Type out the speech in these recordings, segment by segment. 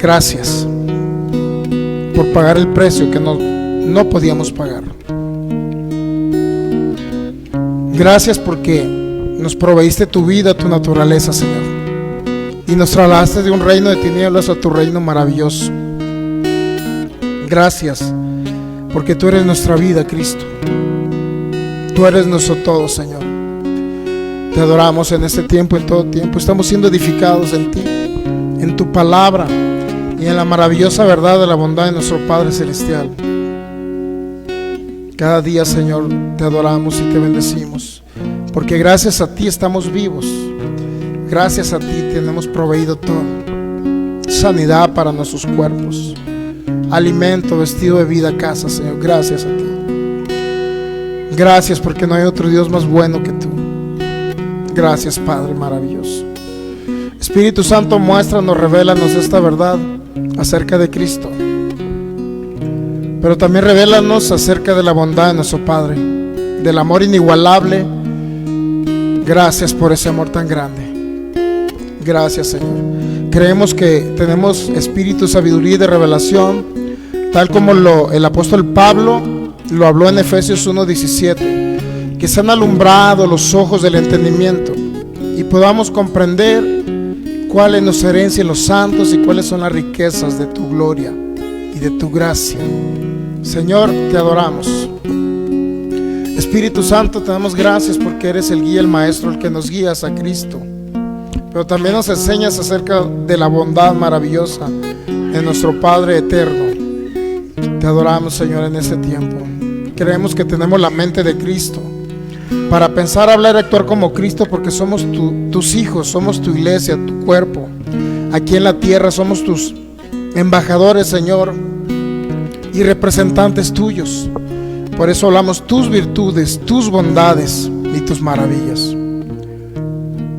Gracias por pagar el precio que no podíamos pagar. Gracias porque nos proveíste tu vida, tu naturaleza, Señor, y nos trasladaste de un reino de tinieblas a tu reino maravilloso. Gracias porque tú eres nuestra vida, Cristo. Tú eres nuestro todo, Señor. Te adoramos en este tiempo, en todo tiempo. Estamos siendo edificados en ti, en tu palabra y en la maravillosa verdad de la bondad de nuestro Padre Celestial. Cada día, Señor, te adoramos y te bendecimos, porque gracias a ti estamos vivos. Gracias a ti tenemos proveído todo: sanidad para nuestros cuerpos, alimento, vestido de vida, casa, Señor. Gracias a ti. Gracias porque no hay otro Dios más bueno que tú. Gracias, Padre maravilloso. Espíritu Santo, muéstranos, revélanos esta verdad acerca de Cristo, pero también revélanos acerca de la bondad de nuestro Padre, del amor inigualable. Gracias por ese amor tan grande. Gracias, Señor. Creemos que tenemos espíritu, sabiduría y de revelación, tal como el apóstol Pablo lo habló en Efesios 1:17, que se han alumbrado los ojos del entendimiento y podamos comprender cuál es nuestra herencia en los santos y cuáles son las riquezas de tu gloria y de tu gracia. Señor, te adoramos. Espíritu Santo, te damos gracias porque eres el guía, el maestro, el que nos guías a Cristo, pero también nos enseñas acerca de la bondad maravillosa de nuestro Padre eterno. Te adoramos, Señor, en este tiempo. Creemos que tenemos la mente de Cristo para pensar, hablar y actuar como Cristo, porque somos tus hijos, somos tu iglesia, tu cuerpo. Aquí en la tierra somos tus embajadores, Señor, y representantes tuyos. Por eso hablamos tus virtudes, tus bondades y tus maravillas.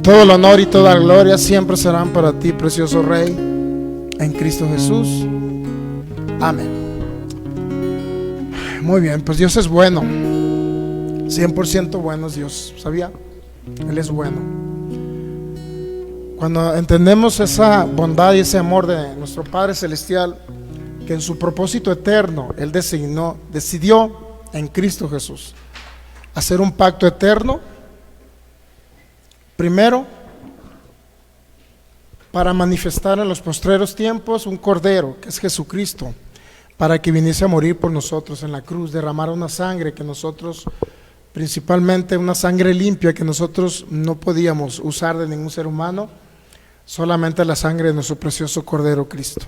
Todo el honor y toda la gloria siempre serán para ti, precioso Rey, en Cristo Jesús. Amén. Muy bien, pues Dios es bueno, 100% bueno es Dios, ¿sabía? Él es bueno. Cuando entendemos esa bondad y ese amor de nuestro Padre Celestial, que en su propósito eterno Él decidió en Cristo Jesús hacer un pacto eterno, primero para manifestar en los postreros tiempos un Cordero, que es Jesucristo, para que viniese a morir por nosotros en la cruz, derramar una sangre que nosotros, principalmente una sangre limpia que nosotros no podíamos usar de ningún ser humano, solamente la sangre de nuestro precioso Cordero Cristo,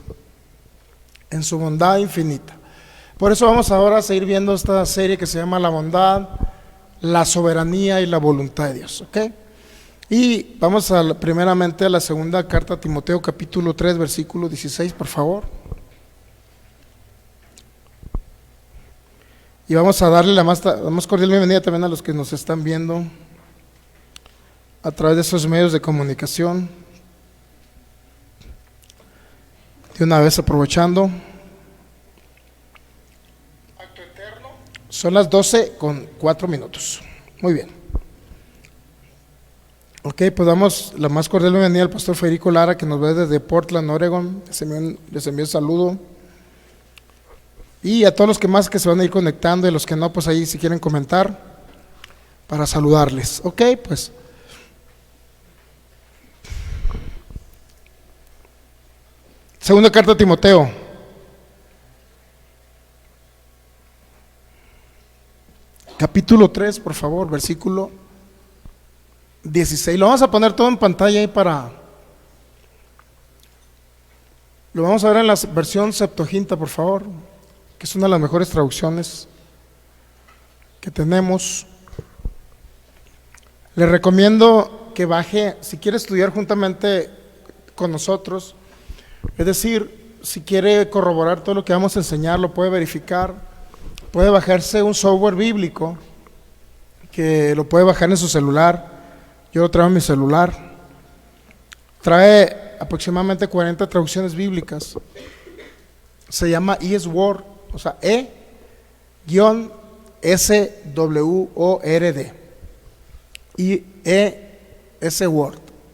en su bondad infinita. Por eso vamos ahora a seguir viendo esta serie que se llama La bondad, la soberanía y la voluntad de Dios, ¿ok? Y vamos primeramente a la segunda carta a Timoteo, capítulo 3, versículo 16, por favor. Y vamos a darle la más cordial bienvenida también a los que nos están viendo a través de esos medios de comunicación. De una vez aprovechando. Son las 12:04. Muy bien. Ok, pues damos la más cordial bienvenida al pastor Federico Lara, que nos ve desde Portland, Oregon. Les envío un saludo. Y a todos los que más que se van a ir conectando y los que no, pues ahí si quieren comentar para saludarles. Ok, pues. Segunda carta a Timoteo. Capítulo 3, por favor, versículo 16. Lo vamos a poner todo en pantalla ahí lo vamos a ver en la versión Septuaginta, por favor, que es una de las mejores traducciones que tenemos. Le recomiendo que baje, si quiere estudiar juntamente con nosotros, es decir, si quiere corroborar todo lo que vamos a enseñar, lo puede verificar, puede bajarse un software bíblico que lo puede bajar en su celular. Yo lo traigo en mi celular. Trae aproximadamente 40 traducciones bíblicas. Se llama eSword, o sea, E-SWORD.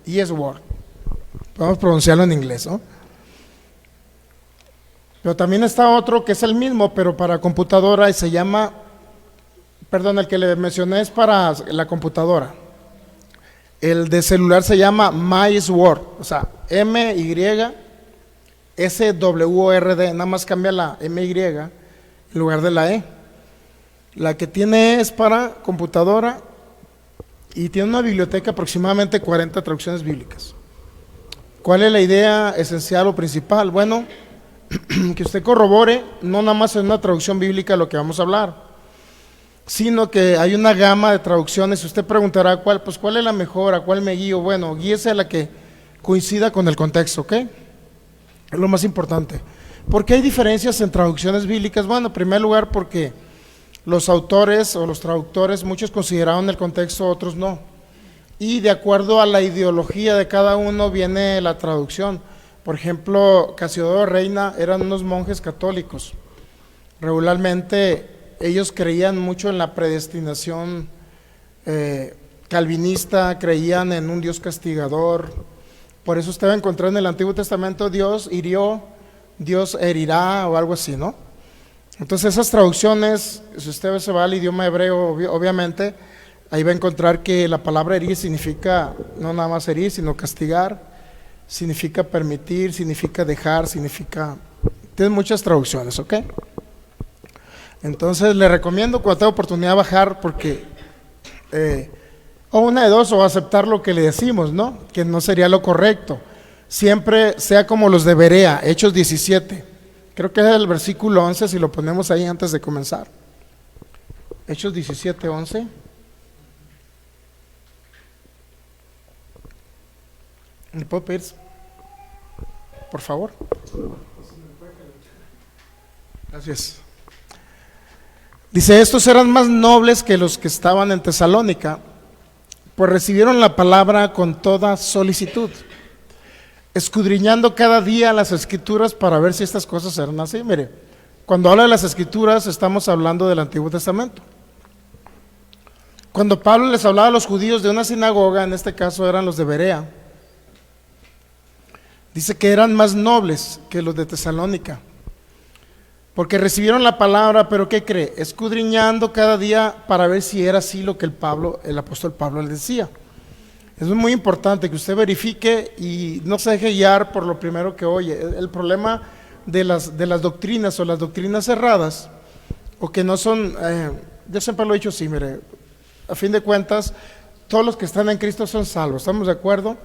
eSword. Podemos pronunciarlo en inglés, ¿no? Pero también está otro que es el mismo, pero para computadora y se llama, perdón, el que le mencioné es para la computadora. El de celular se llama MySword, o sea, MySword, nada más cambia la MY en lugar de la E. La que tiene es para computadora y tiene una biblioteca aproximadamente 40 traducciones bíblicas. ¿Cuál es la idea esencial o principal? Bueno, que usted corrobore no nada más en una traducción bíblica lo que vamos a hablar, sino que hay una gama de traducciones. Usted preguntará cuál es la mejor, a cuál me guío. Bueno, guíese a la que coincida con el contexto, ¿ok? Es lo más importante. ¿Por qué hay diferencias en traducciones bíblicas? Bueno, en primer lugar porque los autores o los traductores, muchos consideraron el contexto, otros no. Y de acuerdo a la ideología de cada uno viene la traducción. Por ejemplo, Casiodoro Reina eran unos monjes católicos. Regularmente ellos creían mucho en la predestinación calvinista, creían en un Dios castigador. Por eso usted va a encontrar en el Antiguo Testamento Dios hirió, Dios herirá o algo así, ¿no? Entonces esas traducciones, si usted se va al idioma hebreo, obviamente, ahí va a encontrar que la palabra herir significa no nada más herir, sino castigar, significa permitir, significa dejar, significa... Tiene muchas traducciones, ¿ok? Entonces le recomiendo cuando tenga oportunidad bajar, porque o una de dos, o aceptar lo que le decimos, ¿no? Que no sería lo correcto. Siempre sea como los de Berea, Hechos 17. Creo que es el versículo 11, si lo ponemos ahí antes de comenzar. Hechos 17, 11. ¿Me puedo pedir? Por favor. Gracias. Dice, estos eran más nobles que los que estaban en Tesalónica, pues recibieron la palabra con toda solicitud, escudriñando cada día las escrituras para ver si estas cosas eran así. Mire, cuando habla de las escrituras estamos hablando del Antiguo Testamento. Cuando Pablo les hablaba a los judíos de una sinagoga, en este caso eran los de Berea, dice que eran más nobles que los de Tesalónica, porque recibieron la palabra, pero ¿qué cree? Escudriñando cada día para ver si era así lo que el apóstol Pablo les decía. Es muy importante que usted verifique y no se deje guiar por lo primero que oye. El problema de las doctrinas o las doctrinas cerradas, o que no son, yo siempre lo he dicho así, mire, a fin de cuentas, todos los que están en Cristo son salvos, ¿estamos de acuerdo?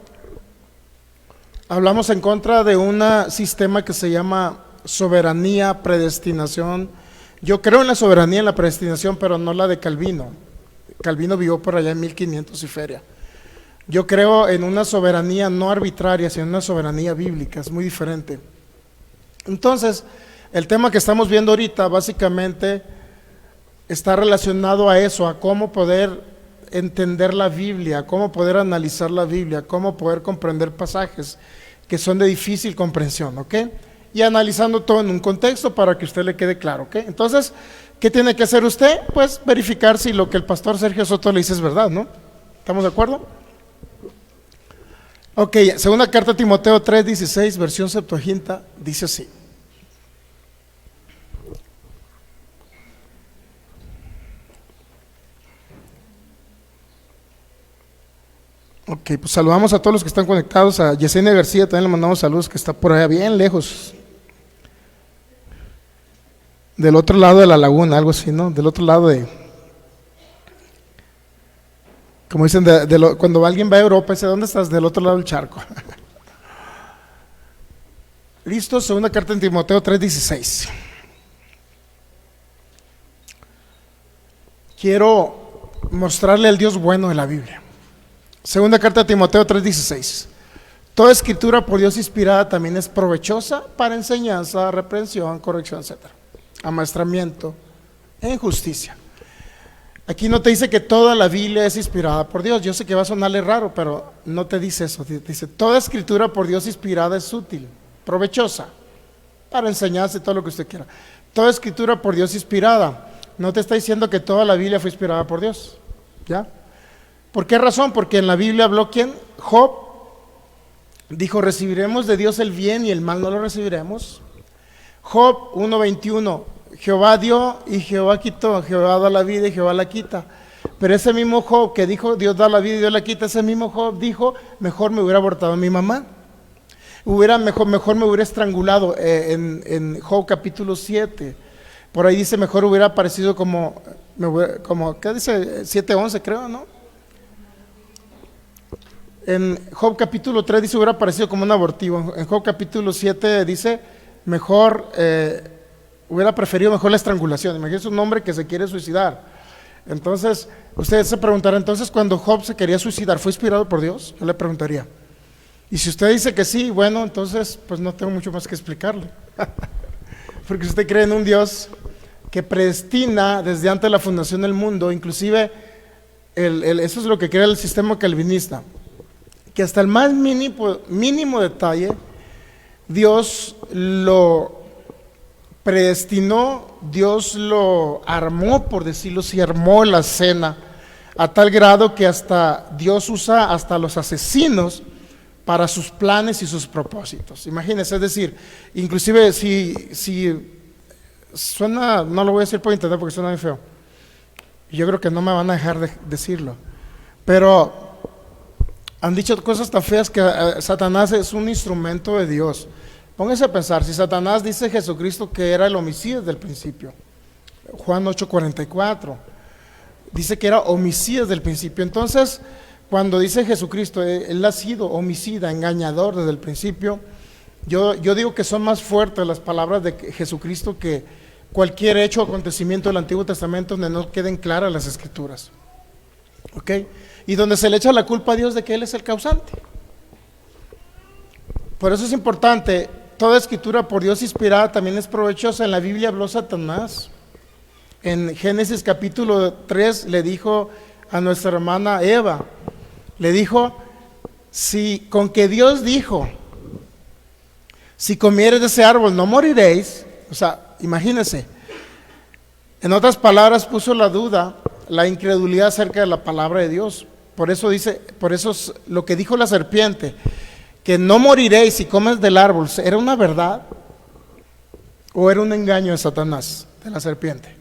Hablamos en contra de un sistema que se llama soberanía, predestinación. Yo creo en la soberanía, en la predestinación, pero no la de Calvino. Calvino vivió por allá en 1500 y feria. Yo creo en una soberanía no arbitraria, sino una soberanía bíblica, es muy diferente. Entonces, el tema que estamos viendo ahorita básicamente está relacionado a eso, a cómo poder entender la Biblia, cómo poder analizar la Biblia, cómo poder comprender pasajes que son de difícil comprensión, ¿ok? Y analizando todo en un contexto para que a usted le quede claro, ¿ok? Entonces, ¿qué tiene que hacer usted? Pues verificar si lo que el pastor Sergio Soto le dice es verdad, ¿no? ¿Estamos de acuerdo? Ok, segunda carta a Timoteo 3:16, versión Septuaginta, dice así. Ok, pues saludamos a todos los que están conectados. A Yesenia García también le mandamos saludos, que está por allá bien lejos, del otro lado de la laguna, algo así, ¿no? Del otro lado como dicen, cuando alguien va a Europa, dice, ¿dónde estás? Del otro lado del charco. Listo, segunda carta en Timoteo 3:16. Quiero mostrarle el Dios bueno de la Biblia. Segunda carta de Timoteo 3:16. Toda escritura por Dios inspirada también es provechosa para enseñanza, reprensión, corrección, etc. Amaestramiento en justicia. Aquí no te dice que toda la Biblia es inspirada por Dios. Yo sé que va a sonarle raro, pero no te dice eso. Dice, toda escritura por Dios inspirada es útil, provechosa, para enseñanza y todo lo que usted quiera. Toda escritura por Dios inspirada. No te está diciendo que toda la Biblia fue inspirada por Dios. ¿Ya? ¿Por qué razón? Porque en la Biblia habló ¿quién? Job. Dijo, ¿recibiremos de Dios el bien y el mal no lo recibiremos? Job 1:21, Jehová dio y Jehová quitó, Jehová da la vida y Jehová la quita. Pero ese mismo Job que dijo Dios da la vida y Dios la quita, ese mismo Job dijo, mejor me hubiera abortado a mi mamá, mejor me hubiera estrangulado, en Job capítulo 7. Por ahí dice, mejor hubiera aparecido como ¿qué dice? 7:11 creo, ¿no? En Job capítulo 3 dice, hubiera aparecido como un abortivo. En Job capítulo 7 dice, mejor, hubiera preferido mejor la estrangulación. Imagínense un hombre que se quiere suicidar. Entonces, ustedes se preguntarán, entonces cuando Job se quería suicidar, ¿fue inspirado por Dios? Yo le preguntaría. Y si usted dice que sí, bueno, entonces pues no tengo mucho más que explicarle. Porque usted cree en un Dios que predestina desde antes de la fundación del mundo, inclusive eso es lo que crea el sistema calvinista, que hasta el más mínimo detalle Dios lo predestinó, Dios lo armó, por decirlo así, armó la escena a tal grado que hasta Dios usa hasta los asesinos para sus planes y sus propósitos. Imagínense, es decir, inclusive si suena, no lo voy a decir por internet porque suena muy feo, yo creo que no me van a dejar de decirlo, pero han dicho cosas tan feas que Satanás es un instrumento de Dios. Pónganse a pensar, si Satanás dice Jesucristo que era el homicida desde el principio, Juan 8:44, dice que era homicida desde el principio. Entonces, cuando dice Jesucristo, él ha sido homicida, engañador desde el principio, yo digo que son más fuertes las palabras de Jesucristo que cualquier hecho o acontecimiento del Antiguo Testamento donde no queden claras las Escrituras. ¿Ok? Y donde se le echa la culpa a Dios de que Él es el causante. Por eso es importante, toda escritura por Dios inspirada también es provechosa. En la Biblia habló Satanás. En Génesis capítulo 3 le dijo a nuestra hermana Eva, le dijo, si con que Dios dijo, si comieres de ese árbol no moriréis, o sea, imagínense, en otras palabras puso la duda, la incredulidad acerca de la palabra de Dios. Por eso lo que dijo la serpiente, que no moriréis si comes del árbol, ¿era una verdad o era un engaño de Satanás, de la serpiente?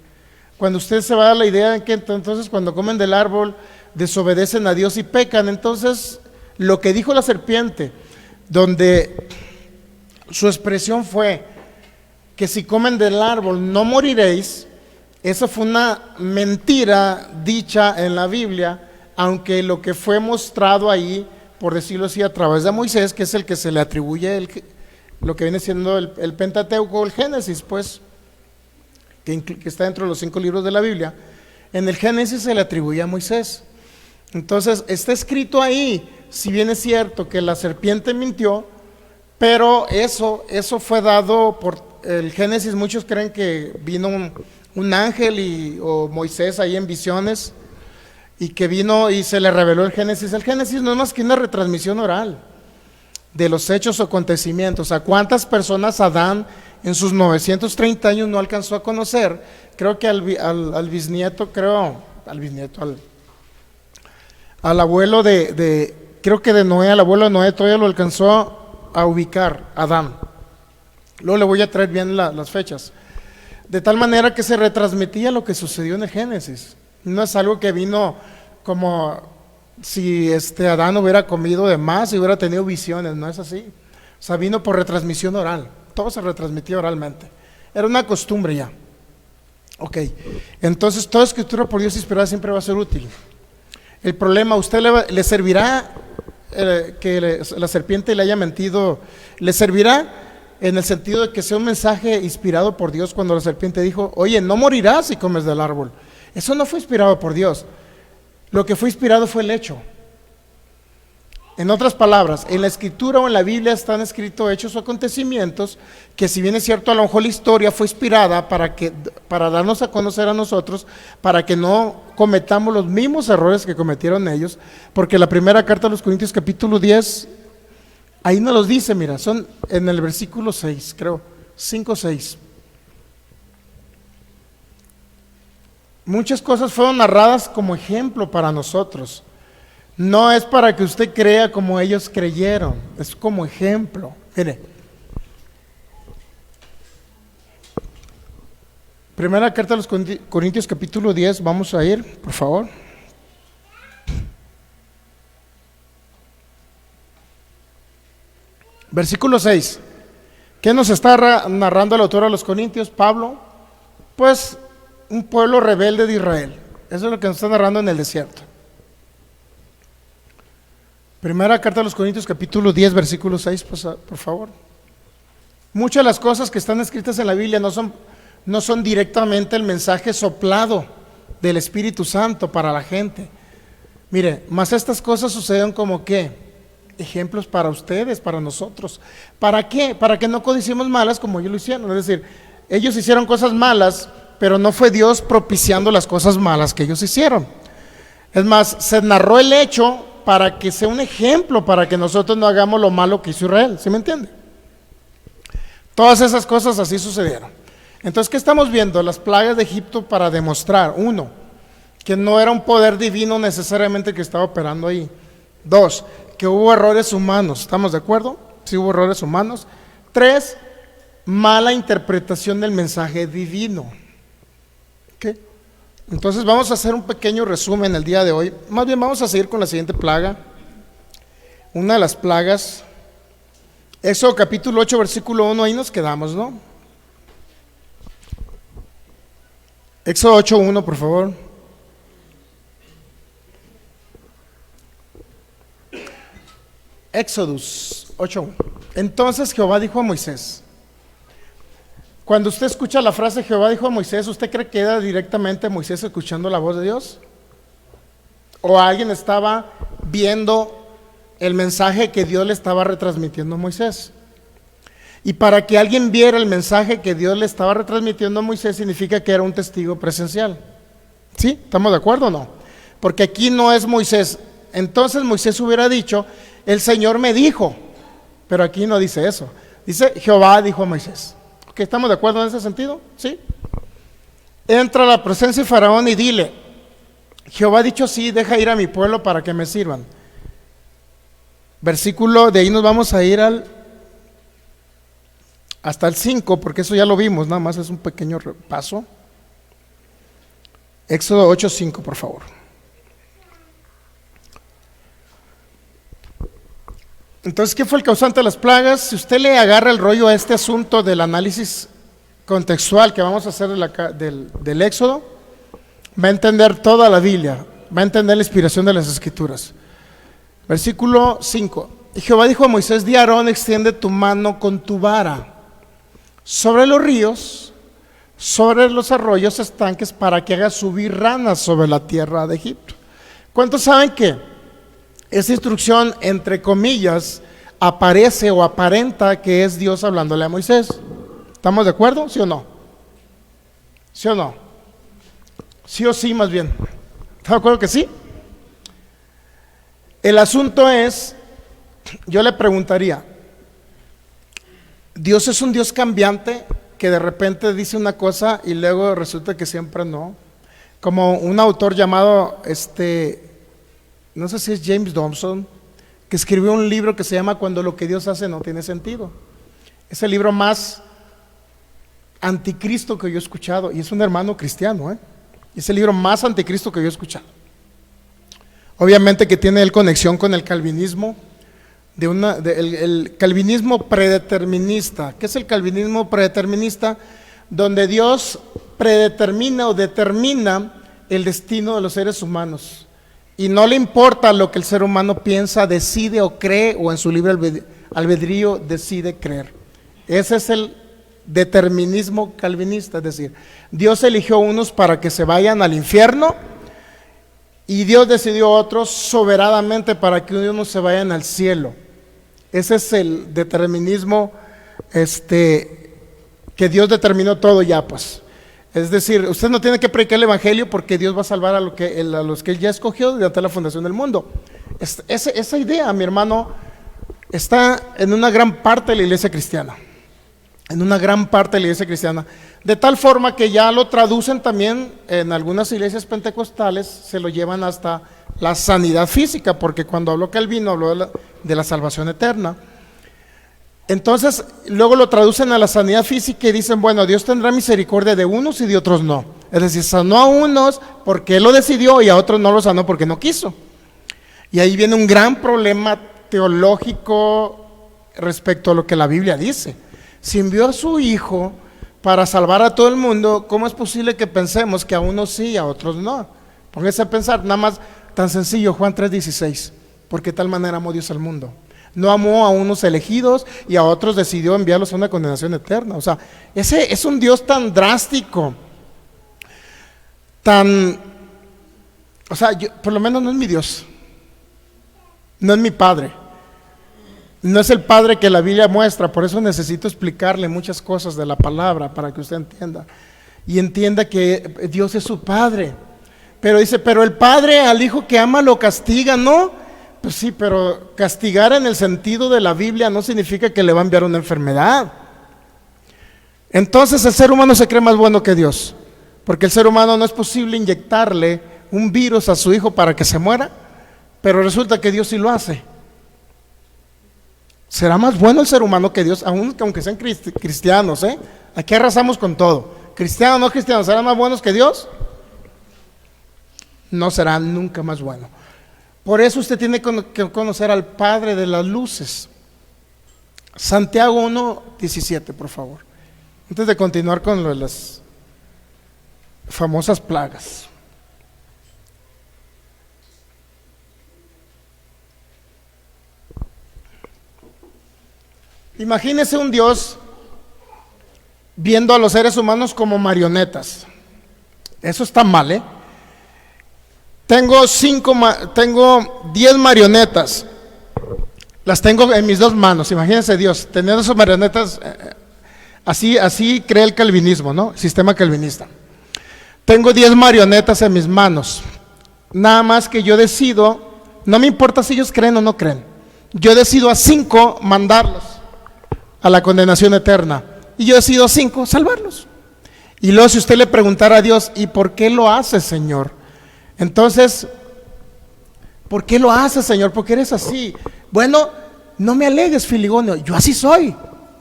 Cuando usted se va a dar la idea de que entonces cuando comen del árbol desobedecen a Dios y pecan, entonces lo que dijo la serpiente, donde su expresión fue que si comen del árbol no moriréis, esa fue una mentira dicha en la Biblia, aunque lo que fue mostrado ahí, por decirlo así, a través de Moisés, que es el que se le atribuye lo que viene siendo el Pentateuco, el Génesis, pues, que está dentro de los 5 libros de la Biblia. En el Génesis se le atribuye a Moisés. Entonces está escrito ahí, si bien es cierto que la serpiente mintió, pero eso fue dado por el Génesis. Muchos creen que vino un ángel o Moisés ahí en visiones, y que vino y se le reveló el Génesis. El Génesis no es más que una retransmisión oral de los hechos o acontecimientos. ¿A cuántas personas Adán en sus 930 años no alcanzó a conocer? Creo que al bisnieto, al abuelo creo que de Noé, al abuelo de Noé todavía lo alcanzó a ubicar Adán. Luego le voy a traer bien las fechas. De tal manera que se retransmitía lo que sucedió en el Génesis. No es algo que vino como si Adán hubiera comido de más y hubiera tenido visiones, no es así. O sea, vino por retransmisión oral, todo se retransmitía oralmente. Era una costumbre ya. Ok, entonces toda escritura por Dios inspirada siempre va a ser útil. El problema, ¿a usted le servirá que la serpiente le haya mentido? ¿Le servirá en el sentido de que sea un mensaje inspirado por Dios cuando la serpiente dijo, oye, no morirás si comes del árbol? Eso no fue inspirado por Dios. Lo que fue inspirado fue el hecho. En otras palabras, en la escritura o en la Biblia están escritos hechos o acontecimientos que, si bien es cierto, a lo mejor la historia fue inspirada para darnos a conocer a nosotros, para que no cometamos los mismos errores que cometieron ellos, porque la primera carta a los Corintios capítulo 10, ahí nos los dice, mira, son en el versículo 6, creo, 5-6. Muchas cosas fueron narradas como ejemplo para nosotros. No es para que usted crea como ellos creyeron, es como ejemplo. Mire, Primera carta a los Corintios capítulo 10, vamos a ir, por favor. Versículo 6. ¿Qué nos está narrando el autor a los Corintios, Pablo? Pues un pueblo rebelde de Israel. Eso es lo que nos está narrando en el desierto. Primera carta a los Corintios capítulo 10, versículo 6, por favor. Muchas de las cosas que están escritas en la Biblia no son directamente el mensaje soplado del Espíritu Santo para la gente. Mire, más estas cosas suceden como que ejemplos para ustedes, para nosotros. ¿Para qué? Para que no codiciemos malas como ellos lo hicieron. Es decir, ellos hicieron cosas malas, pero no fue Dios propiciando las cosas malas que ellos hicieron. Es más, se narró el hecho para que sea un ejemplo, para que nosotros no hagamos lo malo que hizo Israel. ¿Sí me entiende? Todas esas cosas así sucedieron. Entonces, ¿qué estamos viendo? Las plagas de Egipto para demostrar, uno, que no era un poder divino necesariamente que estaba operando ahí. Dos, que hubo errores humanos. ¿Estamos de acuerdo? Sí hubo errores humanos. Tres, mala interpretación del mensaje divino. ¿Qué? Entonces vamos a hacer un pequeño resumen el día de hoy. Más bien vamos a seguir con la siguiente plaga. Una de las plagas, Éxodo capítulo 8, versículo 1, ahí nos quedamos, ¿no? Éxodo 8, 1, por favor. Éxodus 8:1. Entonces Jehová dijo a Moisés. Cuando usted escucha la frase Jehová dijo a Moisés, ¿usted cree que era directamente Moisés escuchando la voz de Dios? ¿O alguien estaba viendo el mensaje que Dios le estaba retransmitiendo a Moisés? Y para que alguien viera el mensaje que Dios le estaba retransmitiendo a Moisés, significa que era un testigo presencial. ¿Sí? ¿Estamos de acuerdo o no? Porque aquí no es Moisés. Entonces Moisés hubiera dicho, el Señor me dijo, pero aquí no dice eso. Dice, Jehová dijo a Moisés. ¿Ok? ¿Estamos de acuerdo en ese sentido? ¿Sí? Entra a la presencia de Faraón y dile, Jehová ha dicho así, deja ir a mi pueblo para que me sirvan. Versículo, de ahí nos vamos a ir hasta el 5, porque eso ya lo vimos, nada más es un pequeño repaso. Éxodo 8:5, por favor. Entonces, ¿qué fue el causante de las plagas? Si usted le agarra el rollo a este asunto del análisis contextual que vamos a hacer del Éxodo, va a entender toda la Biblia, va a entender la inspiración de las Escrituras. Versículo 5. Y Jehová dijo a Moisés, di a Aarón, extiende tu mano con tu vara sobre los ríos, sobre los arroyos, estanques, para que haga subir ranas sobre la tierra de Egipto. ¿Cuántos saben que esa instrucción, entre comillas, aparece o aparenta que es Dios hablándole a Moisés? ¿Estamos de acuerdo? ¿Sí o no? ¿Sí o no? ¿Sí o sí, más bien? ¿Está de acuerdo que sí? El asunto es, yo le preguntaría, ¿Dios es un Dios cambiante que de repente dice una cosa y luego resulta que siempre no? Como un autor llamado, no sé si es James Dobson, que escribió un libro que se llama Cuando lo que Dios hace no tiene sentido. Es el libro más anticristo que yo he escuchado, y es un hermano cristiano, es el libro más anticristo que yo he escuchado. Obviamente que tiene él conexión con el calvinismo, el calvinismo predeterminista. ¿Qué es el calvinismo predeterminista? Donde Dios predetermina o determina el destino de los seres humanos y no le importa lo que el ser humano piensa, decide o cree, o en su libre albedrío decide creer. Ese es el determinismo calvinista, es decir, Dios eligió unos para que se vayan al infierno y Dios decidió otros soberanamente para que unos se vayan al cielo. Ese es el determinismo que Dios determinó todo ya, pues. Es decir, usted no tiene que predicar el evangelio porque Dios va a salvar a los que Él ya escogió desde la fundación del mundo. Esa idea, mi hermano, está en una gran parte de la iglesia cristiana. En una gran parte de la iglesia cristiana. De tal forma que ya lo traducen también en algunas iglesias pentecostales, se lo llevan hasta la sanidad física, porque cuando habló Calvino habló de la salvación eterna. Entonces, luego lo traducen a la sanidad física y dicen, bueno, Dios tendrá misericordia de unos y de otros no. Es decir, sanó a unos porque Él lo decidió y a otros no lo sanó porque no quiso. Y ahí viene un gran problema teológico respecto a lo que la Biblia dice. Si envió a su Hijo para salvar a todo el mundo, ¿cómo es posible que pensemos que a unos sí y a otros no? Póngase a pensar, nada más tan sencillo, Juan 3:16, porque de tal manera amó Dios al mundo. No amó a unos elegidos y a otros decidió enviarlos a una condenación eterna. O sea, ese es un Dios tan drástico, por lo menos no es mi Dios, no es mi Padre, no es el Padre que la Biblia muestra. Por eso necesito explicarle muchas cosas de la palabra para que usted entienda y entienda que Dios es su Padre. Pero dice, pero el Padre al Hijo que ama lo castiga, ¿no? Pues sí, pero castigar en el sentido de la Biblia no significa que le va a enviar una enfermedad. Entonces el ser humano se cree más bueno que Dios, porque el ser humano no es posible inyectarle un virus a su hijo para que se muera, pero resulta que Dios sí lo hace. ¿Será más bueno el ser humano que Dios, aunque sean cristianos? Aquí arrasamos con todo. Cristianos, no cristianos, ¿serán más buenos que Dios? No serán nunca más buenos. Por eso usted tiene que conocer al Padre de las luces. Santiago 1:17, por favor. Antes de continuar con lo de las famosas plagas. Imagínese un Dios viendo a los seres humanos como marionetas. Eso está mal, ¿eh? Tengo 10 marionetas. Las tengo en mis dos manos. Imagínense Dios teniendo esas marionetas. Así crea el calvinismo, ¿no? El sistema calvinista. Tengo 10 marionetas en mis manos. Nada más que yo decido, no me importa si ellos creen o no creen. Yo decido a 5 mandarlos a la condenación eterna. Y yo decido a 5 salvarlos. Y luego si usted le preguntara a Dios, ¿y por qué lo hace, Señor? Entonces, ¿por qué lo haces, Señor? ¿Por qué eres así? Bueno, no me alegues, Filigonio, yo así soy.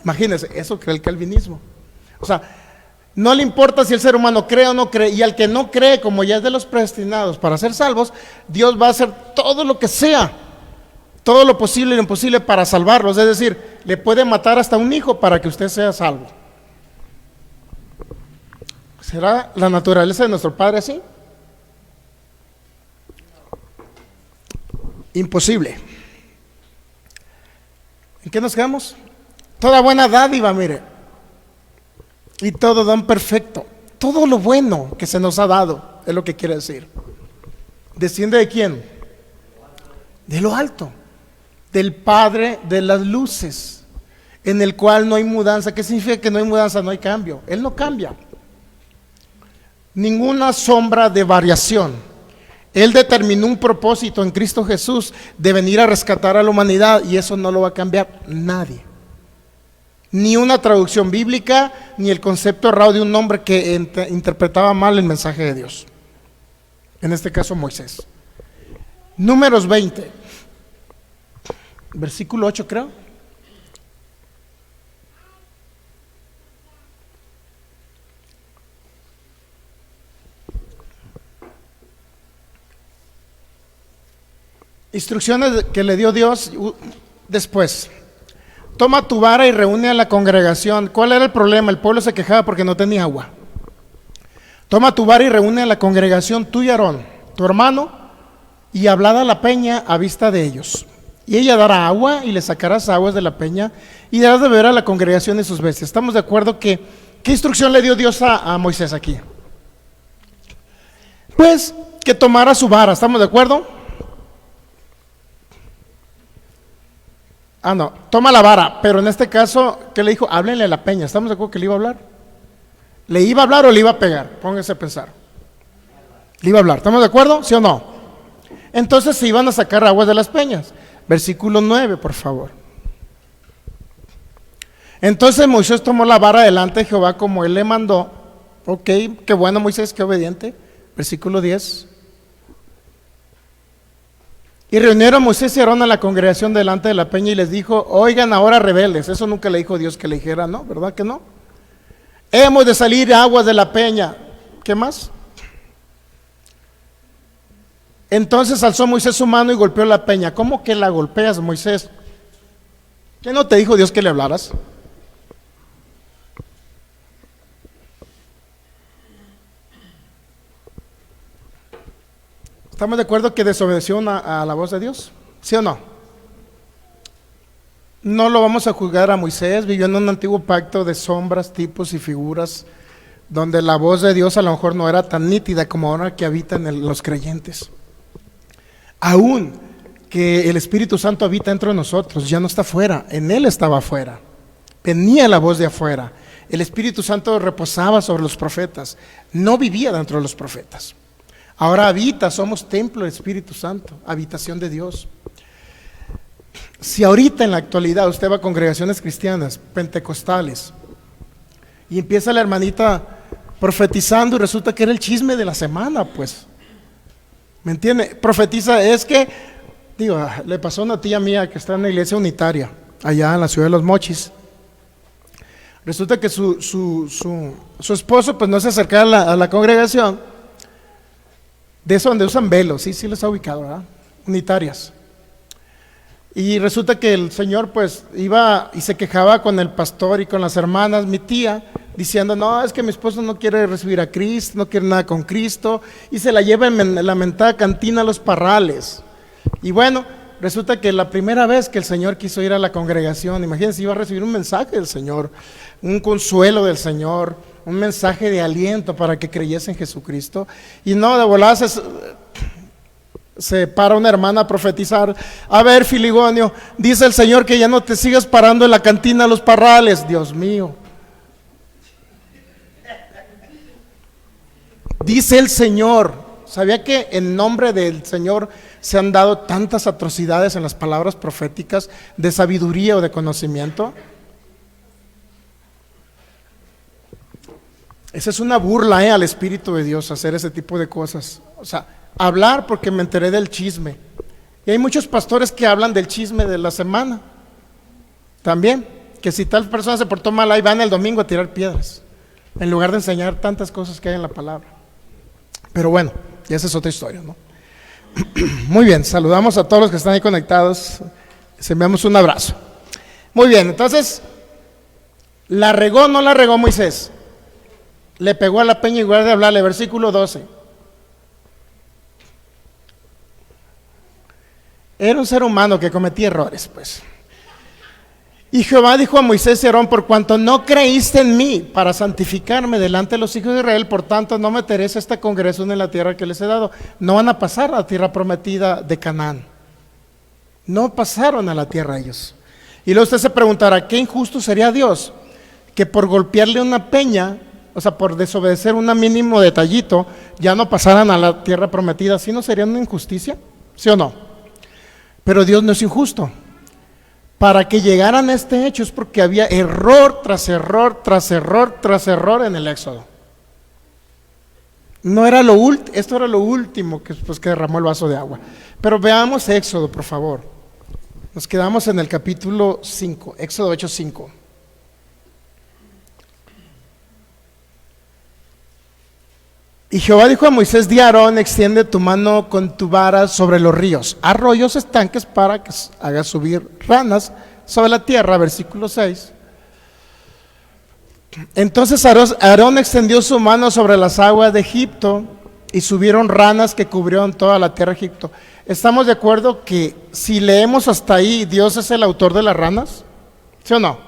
Imagínense, eso cree el calvinismo. O sea, no le importa si el ser humano cree o no cree, y al que no cree, como ya es de los predestinados para ser salvos, Dios va a hacer todo lo que sea, todo lo posible y lo imposible para salvarlos. Es decir, le puede matar hasta un hijo para que usted sea salvo. ¿Será la naturaleza de nuestro Padre así? Imposible. ¿En qué nos quedamos? Toda buena dádiva, mire, y todo don perfecto, todo lo bueno que se nos ha dado, es lo que quiere decir. ¿Desciende de quién? De lo alto, del Padre de las luces, en el cual no hay mudanza. ¿Qué significa que no hay mudanza? No hay cambio. Él no cambia. Ninguna sombra de variación. Él determinó un propósito en Cristo Jesús de venir a rescatar a la humanidad, y eso no lo va a cambiar nadie. Ni una traducción bíblica, ni el concepto errado de un hombre que interpretaba mal el mensaje de Dios. En este caso Moisés. Números 20, versículo 8 creo. Instrucciones que le dio Dios después. Toma tu vara y reúne a la congregación. ¿Cuál era el problema? El pueblo se quejaba porque no tenía agua. Toma tu vara y reúne a la congregación, tú y Aarón, tu hermano, y hablad a la peña a vista de ellos. Y ella dará agua y le sacarás aguas de la peña y darás de beber a la congregación y sus bestias. ¿Estamos de acuerdo que qué instrucción le dio Dios a Moisés aquí? Pues que tomara su vara. ¿Estamos de acuerdo? No, toma la vara, pero en este caso, ¿qué le dijo? Háblenle a la peña. ¿Estamos de acuerdo que le iba a hablar? ¿Le iba a hablar o le iba a pegar? Pónganse a pensar. Le iba a hablar, ¿estamos de acuerdo? ¿Sí o no? Entonces se iban a sacar aguas de las peñas. Versículo 9, por favor. Entonces Moisés tomó la vara delante de Jehová como él le mandó. Ok, qué bueno Moisés, qué obediente. Versículo 10. Y reunieron a Moisés y Aarón a la congregación delante de la peña y les dijo: oigan ahora, rebeldes. Eso nunca le dijo Dios que le dijera, ¿no? ¿Verdad que no? Hemos de salir aguas de la peña. ¿Qué más? Entonces alzó Moisés su mano y golpeó la peña. ¿Cómo que la golpeas, Moisés? ¿Qué no te dijo Dios que le hablaras? ¿Estamos de acuerdo que desobedeció a la voz de Dios? ¿Sí o no? No lo vamos a juzgar a Moisés. Vivió en un antiguo pacto de sombras, tipos y figuras, donde la voz de Dios a lo mejor no era tan nítida como ahora que habitan los creyentes. Aún que el Espíritu Santo habita dentro de nosotros, ya no está afuera, en Él estaba afuera. Venía la voz de afuera. El Espíritu Santo reposaba sobre los profetas, no vivía dentro de los profetas. Ahora habita, somos templo del Espíritu Santo, habitación de Dios. Si ahorita en la actualidad usted va a congregaciones cristianas, pentecostales, y empieza la hermanita profetizando y resulta que era el chisme de la semana, pues, ¿me entiende? Profetiza, es que, le pasó a una tía mía que está en la iglesia unitaria, allá en la ciudad de Los Mochis. Resulta que su esposo pues no se acercaba a la congregación, de eso donde usan velos, sí les ha ubicado, ¿verdad? Unitarias. Y resulta que el señor pues iba y se quejaba con el pastor y con las hermanas, mi tía, diciendo: no, es que mi esposo no quiere recibir a Cristo, no quiere nada con Cristo, y se la lleva en la mentada cantina a Los Parrales. Y bueno, resulta que la primera vez que el señor quiso ir a la congregación, imagínense, iba a recibir un mensaje del Señor, un consuelo del Señor, un mensaje de aliento para que creyese en Jesucristo, y no, de volada se para una hermana a profetizar: a ver, Filigonio, dice el Señor que ya no te sigas parando en la cantina a Los Parrales. Dios mío, dice el Señor. ¿Sabía que en nombre del Señor se han dado tantas atrocidades en las palabras proféticas de sabiduría o de conocimiento? Esa es una burla al Espíritu de Dios, hacer ese tipo de cosas. O sea, hablar porque me enteré del chisme. Y hay muchos pastores que hablan del chisme de la semana también, que si tal persona se portó mal, ahí van el domingo a tirar piedras, en lugar de enseñar tantas cosas que hay en la palabra. Pero bueno, y esa es otra historia, ¿no? Muy bien, saludamos a todos los que están ahí conectados, les enviamos un abrazo. Muy bien, entonces, ¿la regó o no la regó Moisés? Le pegó a la peña en lugar de hablarle. Versículo 12. Era un ser humano que cometía errores, pues. Y Jehová dijo a Moisés y Aarón: por cuanto no creíste en mí para santificarme delante de los hijos de Israel, por tanto no meteréis a esta congregación en la tierra que les he dado. No van a pasar a la tierra prometida de Canaán. No pasaron a la tierra ellos. Y luego usted se preguntará: ¿qué injusto sería Dios que por golpearle una peña, o sea, por desobedecer un mínimo detallito, ya no pasaran a la tierra prometida? ¿Sí no sería una injusticia? ¿Sí o no? Pero Dios no es injusto. Para que llegaran a este hecho es porque había error tras error, tras error, tras error en el Éxodo. No era esto era lo último que derramó el vaso de agua. Pero veamos Éxodo, por favor. Nos quedamos en el capítulo 5, Éxodo 8:5. Y Jehová dijo a Moisés: di a Aarón, extiende tu mano con tu vara sobre los ríos, arroyos, estanques, para que hagas subir ranas sobre la tierra. Versículo 6. Entonces Aarón extendió su mano sobre las aguas de Egipto y subieron ranas que cubrieron toda la tierra de Egipto. ¿Estamos de acuerdo que si leemos hasta ahí, Dios es el autor de las ranas? ¿Sí o no?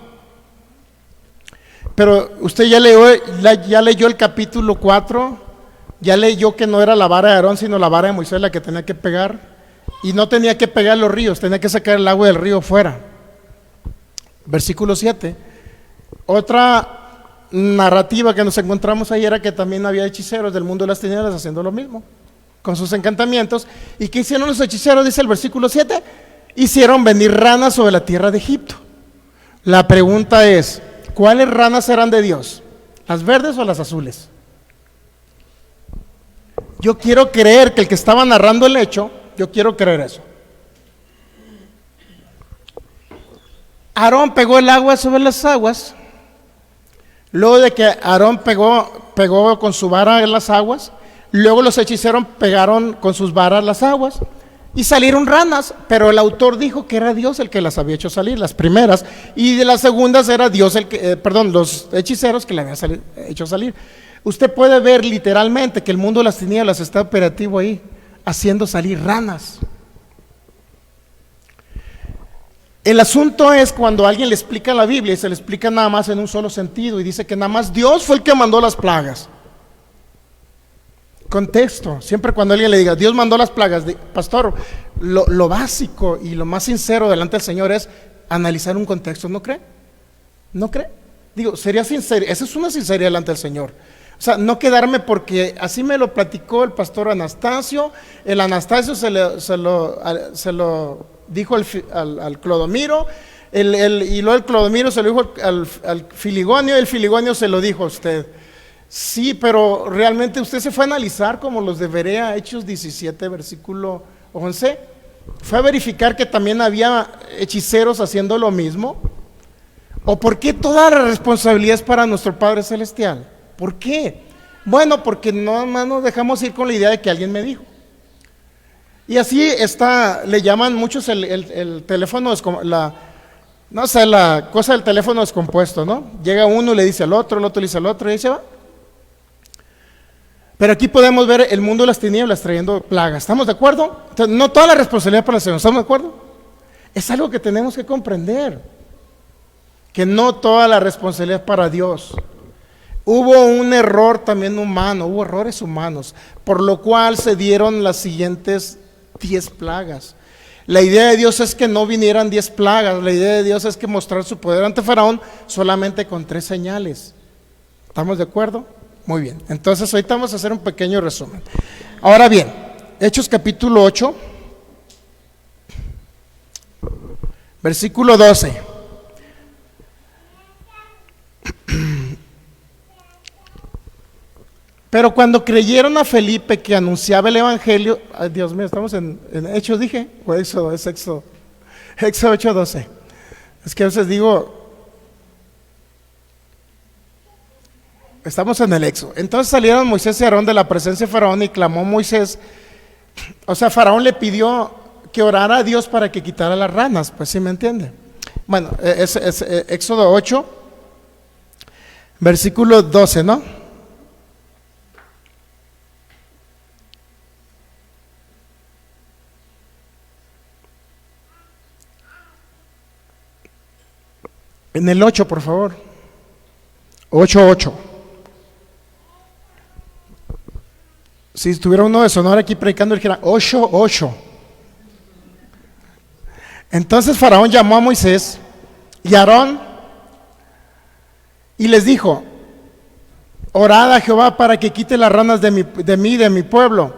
Pero usted ya leyó el capítulo 4. Ya leyó que no era la vara de Aarón, sino la vara de Moisés la que tenía que pegar. Y no tenía que pegar los ríos, tenía que sacar el agua del río fuera. Versículo 7. Otra narrativa que nos encontramos ahí era que también había hechiceros del mundo de las tinieblas haciendo lo mismo, con sus encantamientos. ¿Y qué hicieron los hechiceros? Dice el versículo 7. Hicieron venir ranas sobre la tierra de Egipto. La pregunta es: ¿cuáles ranas eran de Dios? ¿Las verdes o las azules? Yo quiero creer que el que estaba narrando el hecho, yo quiero creer eso, Aarón pegó el agua sobre las aguas. Luego de que Aarón pegó con su vara en las aguas, luego los hechiceros pegaron con sus varas las aguas y salieron ranas, pero el autor dijo que era Dios el que las había hecho salir, las primeras, y de las segundas era Dios los hechiceros que le habían hecho salir. Usted puede ver literalmente que el mundo de las tinieblas está operativo ahí, haciendo salir ranas. El asunto es cuando alguien le explica la Biblia y se le explica nada más en un solo sentido y dice que nada más Dios fue el que mandó las plagas. Contexto, siempre cuando alguien le diga Dios mandó las plagas, pastor, lo básico y lo más sincero delante del Señor es analizar un contexto, ¿no cree? ¿No cree? Digo, sería sincero, esa es una sinceridad delante del Señor. O sea, no quedarme porque así me lo platicó el pastor Anastasio, el Anastasio se lo dijo al Clodomiro, y luego el Clodomiro se lo dijo al Filigonio, y el Filigonio se lo dijo a usted. Sí, pero realmente usted se fue a analizar como los de Berea, Hechos 17, versículo 11, fue a verificar que también había hechiceros haciendo lo mismo. ¿O por qué toda la responsabilidad es para nuestro Padre Celestial? ¿Por qué? Bueno, porque no nos dejamos ir con la idea de que alguien me dijo. Y así está, le llaman muchos el teléfono, no sé, la cosa del teléfono descompuesto, ¿no? Llega uno y le dice al otro, el otro le dice al otro y ahí se va. Pero aquí podemos ver el mundo de las tinieblas trayendo plagas, ¿estamos de acuerdo? Entonces, no toda la responsabilidad para el Señor, ¿estamos de acuerdo? Es algo que tenemos que comprender, que no toda la responsabilidad es para Dios. Hubo un error también humano, hubo errores humanos, por lo cual se dieron las siguientes 10 plagas. La idea de Dios es que no vinieran 10 plagas, la idea de Dios es que mostrar su poder ante Faraón solamente con 3 señales. ¿Estamos de acuerdo? Muy bien, entonces ahorita vamos a hacer un pequeño resumen. Ahora bien, Hechos capítulo 8, versículo 12. Pero cuando creyeron a Felipe que anunciaba el evangelio, ay, Dios mío, estamos en Hechos, dije, o Éxodo, es Éxodo 8:12. Es que a veces digo, estamos en el Éxodo. Entonces salieron Moisés y Aarón de la presencia de Faraón y clamó Moisés, o sea, Faraón le pidió que orara a Dios para que quitara las ranas, pues sí me entiende. Bueno, es Éxodo 8, versículo 12, ¿no? En el 8, por favor. 8:8. Si estuviera uno de Sonora aquí predicando, dijera 8:8. Entonces Faraón llamó a Moisés y a Aarón y les dijo: orad a Jehová para que quite las ranas de mi pueblo,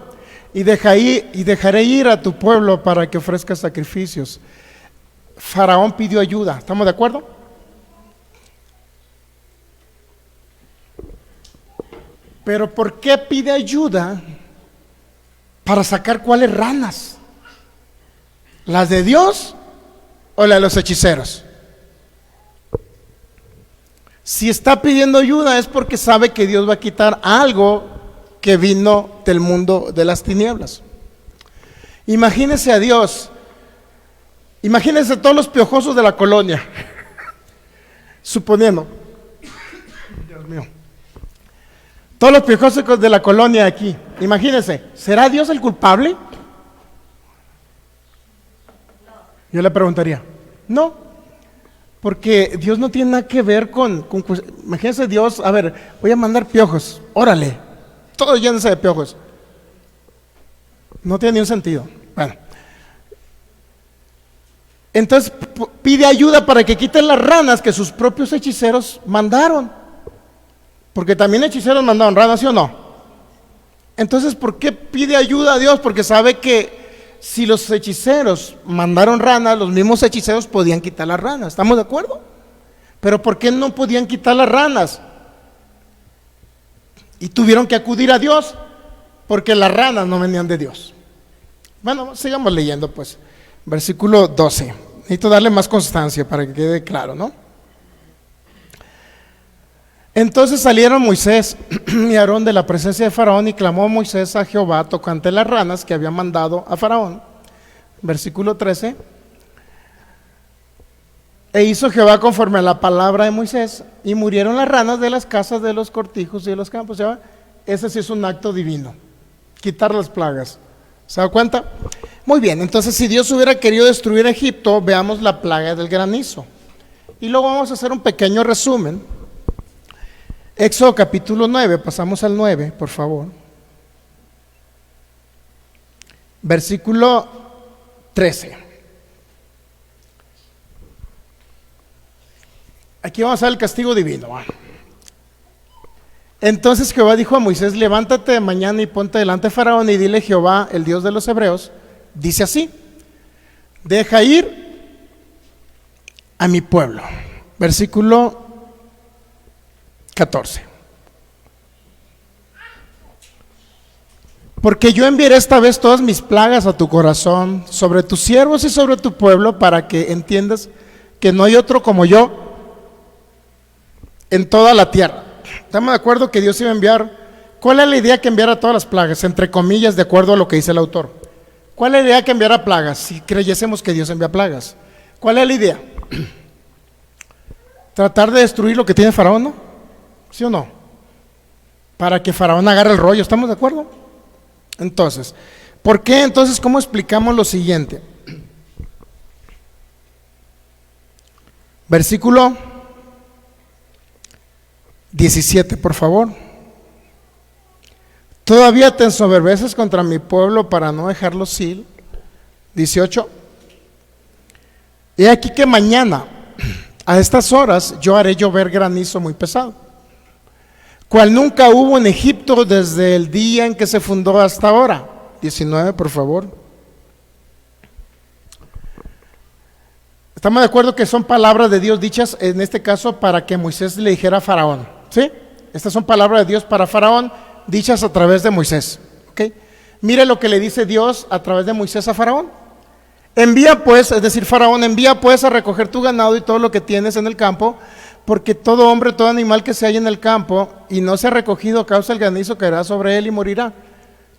y dejaré ir a tu pueblo para que ofrezca sacrificios. Faraón pidió ayuda, ¿estamos de acuerdo? Pero ¿por qué pide ayuda para sacar cuáles ranas? ¿Las de Dios o las de los hechiceros? Si está pidiendo ayuda es porque sabe que Dios va a quitar algo que vino del mundo de las tinieblas. Imagínese a Dios, imagínense todos los piojosos de la colonia, suponiendo, Dios mío, todos los piojosos de la colonia aquí, imagínense, ¿será Dios el culpable? Yo le preguntaría, no, porque Dios no tiene nada que ver con imagínense Dios, a ver, voy a mandar piojos, órale, todos llénense de piojos, no tiene ni un sentido. Bueno, entonces pide ayuda para que quiten las ranas que sus propios hechiceros mandaron, porque también hechiceros mandaron ranas, ¿sí o no? Entonces, ¿por qué pide ayuda a Dios? Porque sabe que si los hechiceros mandaron ranas, los mismos hechiceros podían quitar las ranas, ¿estamos de acuerdo? Pero ¿por qué no podían quitar las ranas? Y tuvieron que acudir a Dios, porque las ranas no venían de Dios. Bueno, sigamos leyendo pues, versículo 12, Necesito darle más constancia para que quede claro, ¿no? Entonces salieron Moisés y Aarón de la presencia de Faraón, y clamó Moisés a Jehová tocante las ranas que había mandado a Faraón. Versículo 13. E hizo Jehová conforme a la palabra de Moisés, y murieron las ranas de las casas, de los cortijos y de los campos. ¿Ya? Ese sí es un acto divino, quitar las plagas. ¿Se da cuenta? Muy bien, entonces si Dios hubiera querido destruir Egipto, veamos la plaga del granizo. Y luego vamos a hacer un pequeño resumen. Éxodo capítulo 9, pasamos al 9, por favor. Versículo 13. Aquí vamos a ver el castigo divino. Entonces Jehová dijo a Moisés: levántate de mañana y ponte delante de Faraón y dile: Jehová, el Dios de los hebreos, dice así: deja ir a mi pueblo. Versículo 14. Porque yo enviaré esta vez todas mis plagas a tu corazón, sobre tus siervos y sobre tu pueblo, para que entiendas que no hay otro como yo en toda la tierra. Estamos de acuerdo que Dios iba a enviar. ¿Cuál es la idea que enviara todas las plagas? Entre comillas, de acuerdo a lo que dice el autor. ¿Cuál es la idea que enviara plagas? Si creyésemos que Dios envía plagas, ¿cuál es la idea? Tratar de destruir lo que tiene Faraón, ¿no? ¿Sí o no? Para que Faraón agarre el rollo, ¿estamos de acuerdo? Entonces, ¿por qué? Entonces, ¿cómo explicamos lo siguiente? Versículo 17, por favor. Todavía te ensoberbeces contra mi pueblo para no dejarlos ir. 18. He aquí que mañana a estas horas yo haré llover granizo muy pesado, cual nunca hubo en Egipto desde el día en que se fundó hasta ahora. 19, por favor. Estamos de acuerdo que son palabras de Dios dichas en este caso para que Moisés le dijera a Faraón, ¿sí? Estas son palabras de Dios para Faraón dichas a través de Moisés, ¿ok? Mire lo que le dice Dios a través de Moisés a Faraón. Envía pues, es decir, Faraón, envía pues a recoger tu ganado y todo lo que tienes en el campo, porque todo hombre, todo animal que se halla en el campo y no se ha recogido a causa del granizo caerá sobre él y morirá.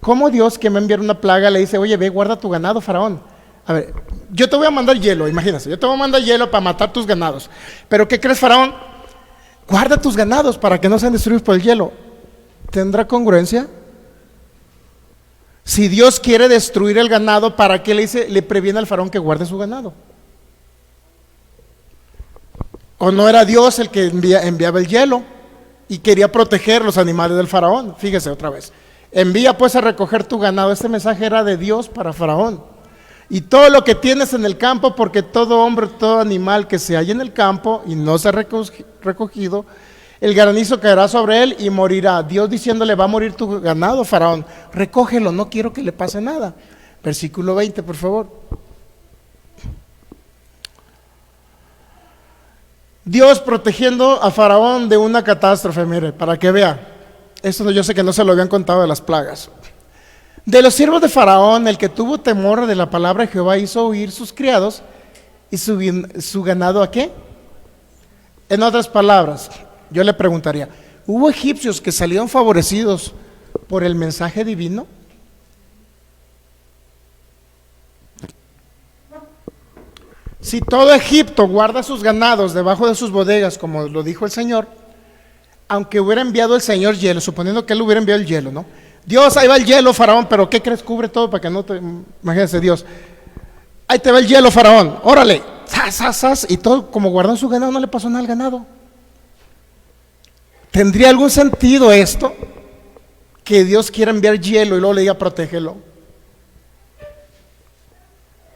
¿Cómo Dios, que me enviara una plaga, le dice: oye, ve, guarda tu ganado, Faraón? A ver, yo te voy a mandar hielo, imagínate, yo te voy a mandar hielo para matar tus ganados. Pero ¿qué crees, Faraón? Guarda tus ganados para que no sean destruidos por el hielo. ¿Tendrá congruencia? Si Dios quiere destruir el ganado, ¿para qué le previene al Faraón que guarde su ganado? ¿O no era Dios el que enviaba el hielo y quería proteger los animales del Faraón? Fíjese otra vez. Envía pues a recoger tu ganado. Este mensaje era de Dios para Faraón. Y todo lo que tienes en el campo, porque todo hombre, todo animal que se halla en el campo y no se ha recogido, el granizo caerá sobre él y morirá. Dios diciéndole: va a morir tu ganado, Faraón, recógelo, no quiero que le pase nada. Versículo 20, por favor. Dios protegiendo a Faraón de una catástrofe, mire, para que vea. Esto yo sé que no se lo habían contado de las plagas. De los siervos de Faraón, el que tuvo temor de la palabra de Jehová hizo huir sus criados y su ganado, ¿a qué? En otras palabras, yo le preguntaría: ¿hubo egipcios que salieron favorecidos por el mensaje divino? Si todo Egipto guarda sus ganados debajo de sus bodegas, como lo dijo el Señor, aunque hubiera enviado el Señor hielo, suponiendo que él hubiera enviado el hielo, ¿no? Dios, ahí va el hielo, Faraón, pero ¿qué crees? Cubre todo para que no te... Imagínense, Dios, ahí te va el hielo, Faraón, órale, zas, y todo, como guardan su ganado, no le pasó nada al ganado. ¿Tendría algún sentido esto? Que Dios quiera enviar hielo y luego le diga: protégelo.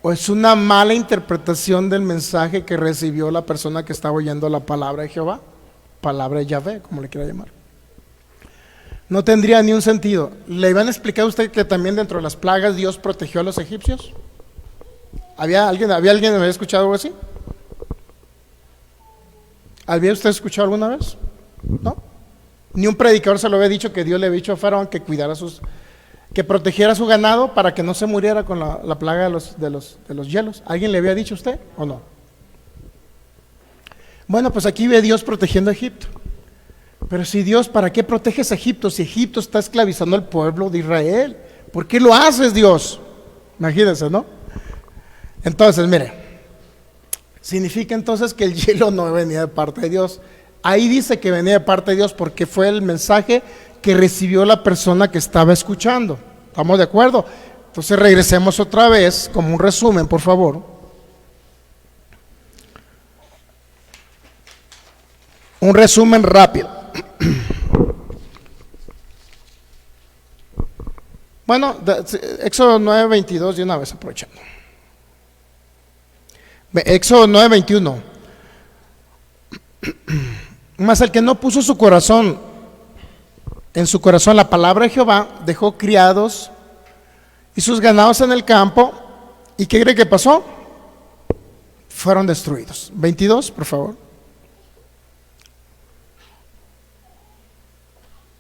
¿O es una mala interpretación del mensaje que recibió la persona que estaba oyendo la palabra de Jehová? Palabra de Yahvé, como le quiera llamar. No tendría ni un sentido. ¿Le iban a explicar a usted que también dentro de las plagas Dios protegió a los egipcios? ¿Había alguien que había escuchado algo así? ¿Había usted escuchado alguna vez? ¿No? Ni un predicador se lo había dicho, que Dios le había dicho a Faraón que cuidara sus... que protegiera a su ganado para que no se muriera con la plaga de los hielos. ¿Alguien le había dicho a usted o no? Bueno, pues aquí ve Dios protegiendo a Egipto. Pero si Dios, ¿para qué proteges a Egipto si Egipto está esclavizando al pueblo de Israel? ¿Por qué lo haces, Dios? Imagínense, ¿no? Entonces, mire, significa entonces que el hielo no venía de parte de Dios. Ahí dice que venía de parte de Dios porque fue el mensaje que recibió la persona que estaba escuchando. ¿Estamos de acuerdo? Entonces regresemos otra vez, como un resumen, por favor. Un resumen rápido. Bueno, Éxodo 9:22 de una vez aprovechando. Éxodo 9:21. Mas el que no puso en su corazón la palabra de Jehová, dejó criados y sus ganados en el campo. ¿Y qué cree que pasó? Fueron destruidos. 22, por favor.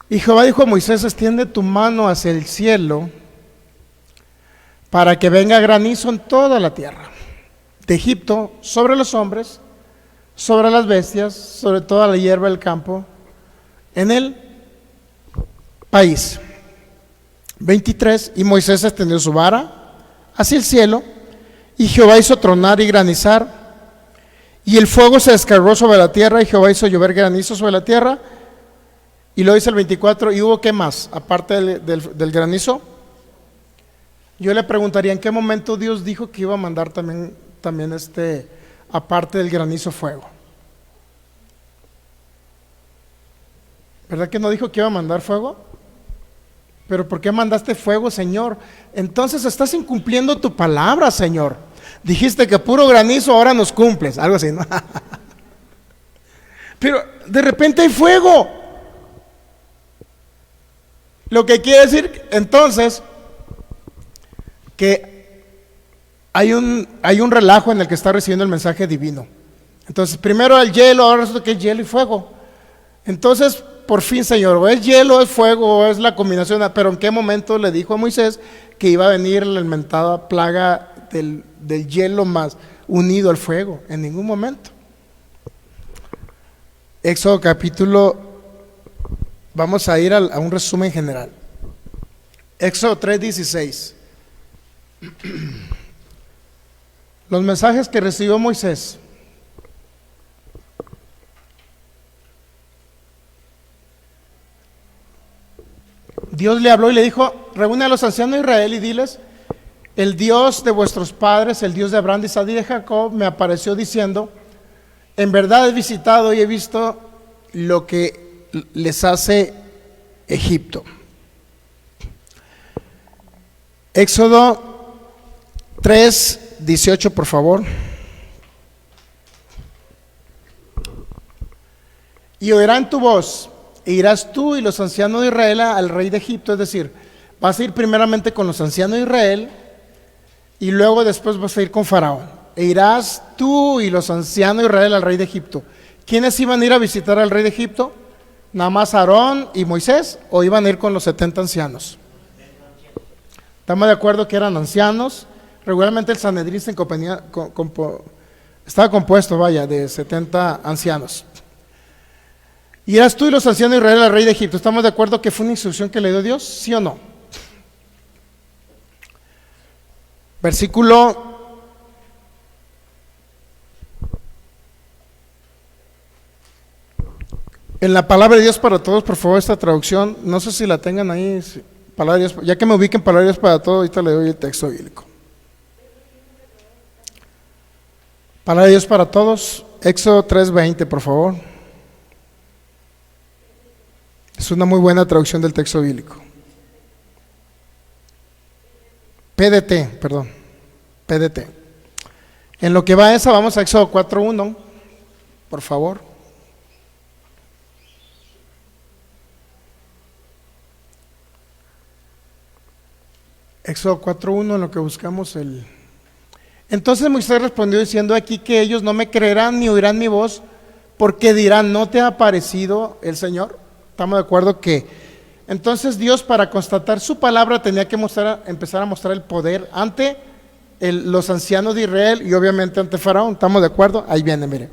Y Jehová dijo a Moisés: extiende tu mano hacia el cielo para que venga granizo en toda la tierra de Egipto, sobre los hombres, sobre las bestias, sobre toda la hierba del campo, en el país. 23. Y Moisés extendió su vara hacia el cielo, y Jehová hizo tronar y granizar, y el fuego se descargó sobre la tierra, y Jehová hizo llover granizo sobre la tierra. Y luego dice el 24, ¿y hubo qué más? Aparte del granizo. Yo le preguntaría, ¿en qué momento Dios dijo que iba a mandar también aparte del granizo, fuego? ¿Verdad que no dijo que iba a mandar fuego? ¿Pero por qué mandaste fuego, Señor? Entonces estás incumpliendo tu palabra, Señor. Dijiste que puro granizo, ahora nos cumples. Algo así, ¿no? Pero de repente hay fuego. Lo que quiere decir entonces que hay un relajo en el que está recibiendo el mensaje divino. Entonces primero el hielo, ahora resulta que es hielo y fuego. Entonces por fin, Señor, o es hielo, o es fuego, o es la combinación. Pero ¿en qué momento le dijo a Moisés que iba a venir la inventada plaga del hielo más unido al fuego? En ningún momento. Éxodo capítulo, vamos a ir a un resumen general. Éxodo 3:16. Los mensajes que recibió Moisés. Dios le habló y le dijo: reúne a los ancianos de Israel y diles: el Dios de vuestros padres, el Dios de Abraham, de Isaac y de Jacob, me apareció diciendo: en verdad he visitado y he visto lo que les hace Egipto. Éxodo 3:18, por favor. Y oirán tu voz, e irás tú y los ancianos de Israel al rey de Egipto. Es decir, vas a ir primeramente con los ancianos de Israel y luego después vas a ir con Faraón. E irás tú y los ancianos de Israel al rey de Egipto. ¿Quiénes iban a ir a visitar al rey de Egipto? ¿Nada más Aarón y Moisés, o iban a ir con los 70 ancianos? Estamos de acuerdo que eran ancianos. Regularmente el Sanedrín estaba compuesto, de 70 ancianos. Y eras tú y los ancianos de Israel al rey de Egipto. ¿Estamos de acuerdo que fue una instrucción que le dio Dios? ¿Sí o no? Versículo en la palabra de Dios para todos, por favor, esta traducción, no sé si la tengan ahí, palabra de Dios, ya que me ubiquen palabra de Dios para todos, ahorita le doy el texto bíblico. Palabra de Dios para todos, Éxodo 3:20, por favor. Es una muy buena traducción del texto bíblico. PDT. En lo que va esa, vamos a Éxodo 4:1, por favor. Éxodo 4:1, en lo que buscamos el... Entonces Moisés respondió diciendo: aquí que ellos no me creerán ni oirán mi voz, porque dirán: ¿no te ha aparecido el Señor? Estamos de acuerdo que Entonces Dios, para constatar su palabra, tenía que empezar a mostrar el poder ante los ancianos de Israel y obviamente ante Faraón. ¿Estamos de acuerdo? Ahí viene, mire.